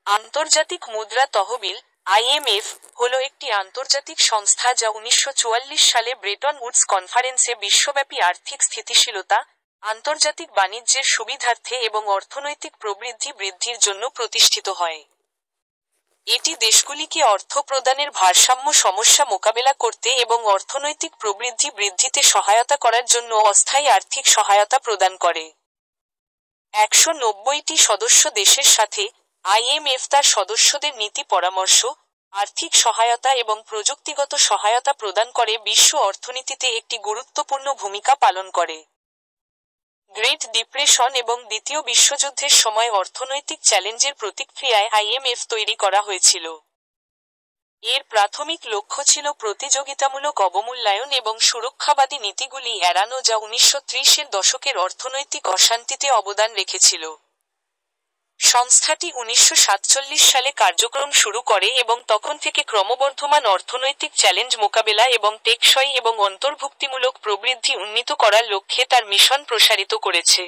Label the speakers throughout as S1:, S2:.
S1: আন্তর্জাতিক মুদ্রা তহবিল আইএমএফ হল একটি আন্তর্জাতিক সংস্থা যা 1944 সালে ব্রেটন উডস কনফারেন্সে বিশ্বব্যাপী আর্থিক স্থিতিশীলতা, আন্তর্জাতিক বাণিজ্যের সুবিধার্থে এবং অর্থনৈতিক প্রবৃদ্ধি বৃদ্ধির জন্য প্রতিষ্ঠিত হয়। এটি দেশগুলিকে অর্থ প্রদানের ভারসাম্য সমস্যা মোকাবেলা করতে এবং অর্থনৈতিক প্রবৃদ্ধি বৃদ্ধিতে সহায়তা করার জন্য অস্থায়ী আর্থিক সহায়তা প্রদান করে। 190টি সদস্য দেশের সাথে আইএমএফ তার সদস্যদের নীতি পরামর্শ, আর্থিক সহায়তা এবং প্রযুক্তিগত সহায়তা প্রদান করে বিশ্ব অর্থনীতিতে একটি গুরুত্বপূর্ণ ভূমিকা পালন করে। গ্রেট ডিপ্রেশন এবং দ্বিতীয় বিশ্বযুদ্ধের সময় অর্থনৈতিক চ্যালেঞ্জের প্রতিক্রিয়ায় আইএমএফ তৈরি করা হয়েছিল। এর প্রাথমিক লক্ষ্য ছিল প্রতিযোগিতামূলক অবমূল্যায়ন এবং সুরক্ষাবাদী নীতিগুলি এড়ানো যা 1930-এর দশকের অর্থনৈতিক অশান্তিতে অবদান রেখেছিল। সংস্থাটি 1947 সালে কার্যক্রম শুরু করে এবং তখন থেকে ক্রমবর্ধমান অর্থনৈতিক চ্যালেঞ্জ মোকাবেলা এবং টেকসই এবং অন্তর্ভুক্তিমূলক প্রবৃদ্ধি উন্নীত করার লক্ষ্যে তার মিশন প্রসারিত করেছে।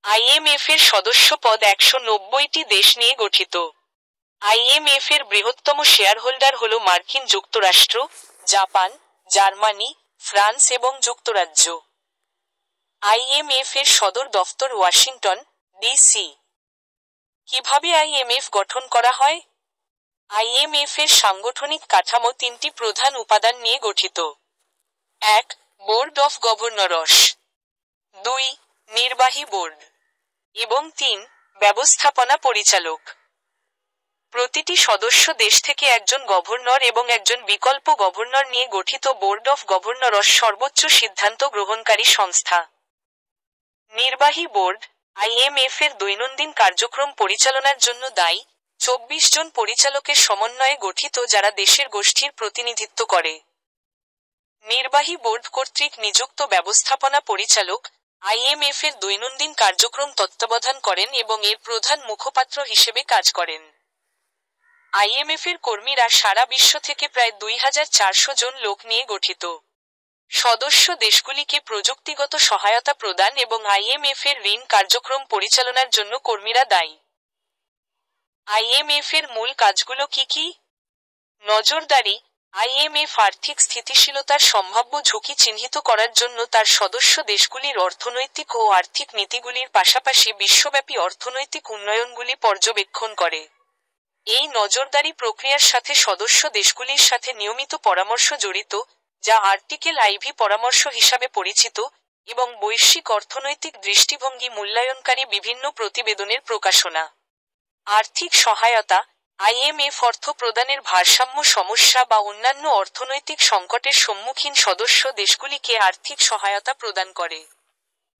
S1: আইএমএফ এর সদস্যপদ 190টি দেশ নিয়ে গঠিত। আইএমএফ এর বৃহত্তম শেয়ারহোল্ডার হল মার্কিন যুক্তরাষ্ট্র, জাপান, জার্মানি, ফ্রান্স এবং যুক্তরাজ্য। আইএমএফ এর সদর দফতর ওয়াশিংটন, ডিসি। কিভাবে আইএমএফ গঠন করা হয়? আইএমএফ এর সাংগঠনিক কাঠামো তিনটি প্রধান উপাদান নিয়ে গঠিত। 1. Board of governors, 2. নির্বাহী বোর্ড এবং 3. ব্যবস্থাপনা পরিচালক। প্রতিটি সদস্য দেশ থেকে একজন গভর্নর এবং একজন বিকল্প গভর্নর নিয়ে গঠিত বোর্ড অফ গভর্নরস সর্বোচ্চ সিদ্ধান্ত গ্রহণকারী সংস্থা। নির্বাহী বোর্ড আইএমএফ এর দৈনন্দিন কার্যক্রম পরিচালনার জন্য দায়ী, 24 জন পরিচালকের সমন্বয়ে গঠিত যারা দেশের গোষ্ঠীর প্রতিনিধিত্ব করে। নির্বাহী বোর্ড কর্তৃক নিযুক্ত ব্যবস্থাপনা পরিচালক আইএমএফ এর দৈনন্দিন কার্যক্রম তত্ত্বাবধান করেন এবং এর প্রধান মুখপাত্র হিসেবে কাজ করেন। আইএমএফ এর কর্মীরা সারা বিশ্ব থেকে প্রায় 2400 জন লোক নিয়ে গঠিত। সদস্য দেশগুলিকে প্রযুক্তিগত সহায়তা প্রদান এবং আইএমএফ এর ঋণ কার্যক্রম পরিচালনার জন্য কর্মীরা দায়ী। আইএমএফ এর মূল কাজগুলো কি কি? নজরদারি আইএমএফ আর্থিক স্থিতিশীলতার সম্ভাব্য ঝুঁকি চিহ্নিত করার জন্য তার সদস্য দেশগুলির অর্থনৈতিক ও আর্থিক নীতিগুলির পাশাপাশি বিশ্বব্যাপী অর্থনৈতিক উন্নয়নগুলি পর্যবেক্ষণ করে। এই নজরদারি প্রক্রিয়ার সাথে সদস্য দেশগুলির সাথে নিয়মিত পরামর্শ জড়িত, যা আর্টিকেল আইভি পরামর্শ হিসাবে পরিচিত, এবং বৈশ্বিক অর্থনৈতিক দৃষ্টিভঙ্গি মূল্যায়নকারী বিভিন্ন প্রতিবেদনের প্রকাশনা। আর্থিক সহায়তা আইএমএফ অর্থ প্রদানের ভারসাম্য সমস্যা বা অন্যান্য অর্থনৈতিক সংকটের সম্মুখীন সদস্য দেশগুলিকে আর্থিক সহায়তা প্রদান করে।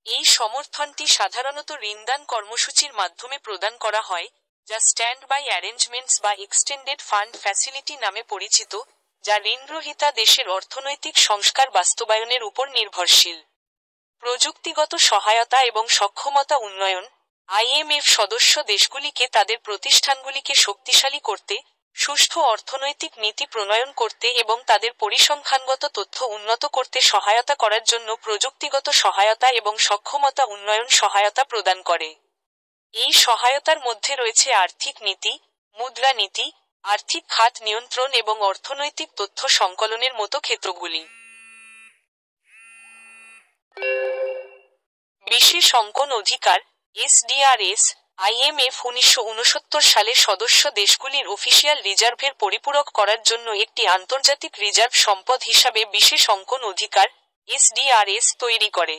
S1: এই সমর্থনটি সাধারণত ঋণদান কর্মসূচির মাধ্যমে প্রদান করা হয়, যা স্ট্যান্ড বাই অ্যারেঞ্জমেন্টস বা এক্সটেন্ডেড ফান্ড ফ্যাসিলিটি নামে পরিচিত, যা ঋণগ্রহীতা দেশের অর্থনৈতিক সংস্কার বাস্তবায়নের উপর নির্ভরশীল। প্রযুক্তিগত সহায়তা এবং সক্ষমতা উন্নয়ন আইএমএফ সদস্য দেশগুলিকে তাদের প্রতিষ্ঠানগুলিকে শক্তিশালী করতে, সুষ্ঠু অর্থনৈতিক নীতি প্রণয়ন করতে এবং তাদের পরিসংখ্যানগত তথ্য উন্নত করতে সহায়তা করার জন্য প্রযুক্তিগত সহায়তা এবং সক্ষমতা উন্নয়ন সহায়তা প্রদান করে। এই সহায়তার মধ্যে রয়েছে আর্থিক নীতি, মুদ্রা নীতি, আর্থিক খাত নিয়ন্ত্রণ এবং অর্থনৈতিক তথ্য সংকলনের মতো ক্ষেত্রগুলি। বিশেষ অঙ্কন অধিকার এসডিআরএস আইএমএফ 1969 সালে সদস্য দেশগুলির অফিসিয়াল রিজার্ভের পরিপূরক করার জন্য একটি আন্তর্জাতিক রিজার্ভ সম্পদ হিসাবে বিশেষ অঙ্কন অধিকার এসডিআরএস তৈরি করে।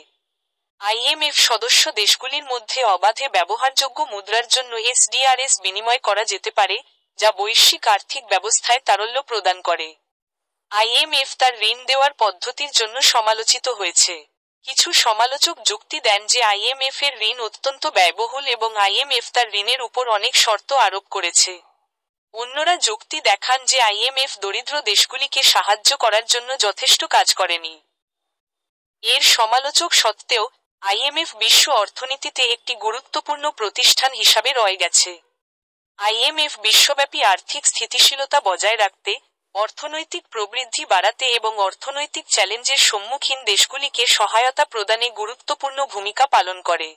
S1: আইএমএফ সদস্য দেশগুলির মধ্যে অবাধে ব্যবহারযোগ্য মুদ্রার জন্য এসডিআরএস বিনিময় করা যেতে পারে, যা বৈশ্বিক আর্থিক ব্যবস্থায় তারল্য প্রদান করে। আইএমএফ তার ঋণ দেওয়ার পদ্ধতির জন্য সমালোচিত হয়েছে। কিছু সমালোচক যুক্তি দেন যে আইএমএফ এর ঋণ অত্যন্ত ব্যয়বহুল এবং আইএমএফ তার ঋণের উপর অনেক শর্ত আরোপ করেছে। অন্যরা যুক্তি দেখান যে আইএমএফ দরিদ্র দেশগুলিকে সাহায্য করার জন্য যথেষ্ট কাজ করেনি। এর সমালোচক সত্ত্বেও আইএমএফ বিশ্ব অর্থনীতিতে একটি গুরুত্বপূর্ণ প্রতিষ্ঠান হিসাবে রয়ে গেছে। আইএমএফ বিশ্বব্যাপী আর্থিক স্থিতিশীলতা বজায় রাখতে, অর্থনৈতিক প্রবৃদ্ধি বাড়াতে এবং অর্থনৈতিক চ্যালেঞ্জের সম্মুখীন দেশগুলিকে সহায়তা প্রদানে গুরুত্বপূর্ণ ভূমিকা পালন করে।